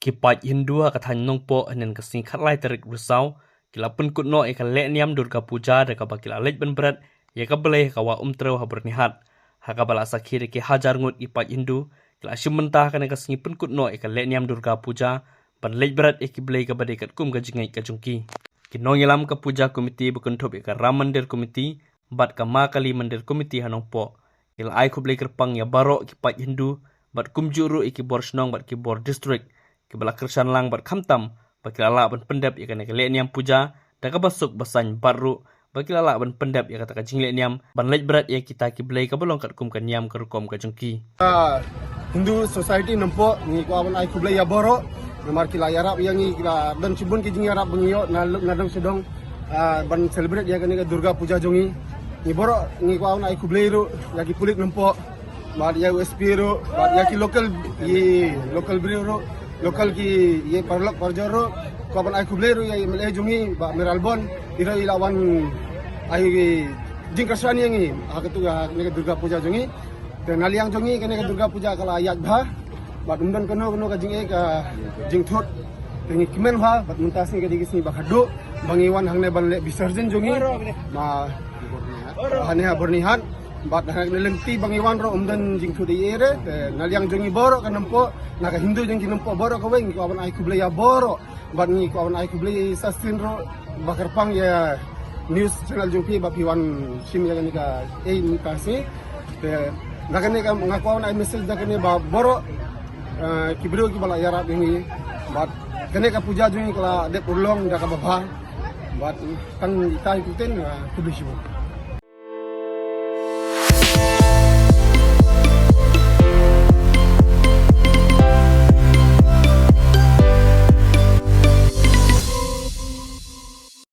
Kipat Hindua kathan nongpo anen kasing khatlai terik rusau kila pun kutno eka le niam Durga Puja deka bakila lej ben berat ya ka beleh kawa umtreu ha bernihat haka bala sakhir ke hajar ngut ipat Hindu kila syumentah kana kasing pun kutno eka le niam Durga Puja ban lej berat eki beleh ka badekat kum ka jingai ka jungki kinong ilam ka puja komiti bukuntop eka ram mandir komiti bat ka makali mandir komiti hanongpo kila ai ku beleh kerpang ya barok kipat Hindu bat kumjuru eki bor snong bat ki bor district kibala kersan lang bat khamtam bakilala ban pendap ya kana kele niam puja da ka basuk basan baru bakilala ban pendap ya kata ka jingle niam ban lej berat ya kita kiblai ka bolong kat kum kan niam ka rukom ka jengki Hindu society nampo ni ko awan ai kublai ya boro namar kila yarap yang ni kila dan cibun ki jing yarap bungiyo nadang sedong ban celebrate ya kana Durga Puja jongi ni boro ni ko awan ai kublai ru ya ki pulit nampo bar ya USP ru bar ya ki local brew lokal ki ye parlok parjoro ko ban ai kubleru ye mele jungi ba meralbon ira ilawan ai jing kasani yangi hakatu ga ne Durga Puja jungi dan aliang jungi kene Durga Puja kala ayat bha ba dumdan kono ka jing ka jing thot tengi kimen bha ba muntas ni gadi gisni ba khadu bangiwan hangne ban le bisarjan jungi ma hane ha bernihat bat hang lengti bangiwan ro umdan jing thudi ere naliang jongi boro kanampo naga Hindu jeng kinampo boro ko weng ko awan ai kublai ya boro bat ni ko awan ai kublai sustain ro bakar pang ya news channel jungpi ba piwan sim ya ka ni kasi naga ne ka ngaku awan ai message da kene ba boro kibro ki bala yarap ini bat kene ka puja jungi kala de urlong da ka babha bat kan itai kuten kudu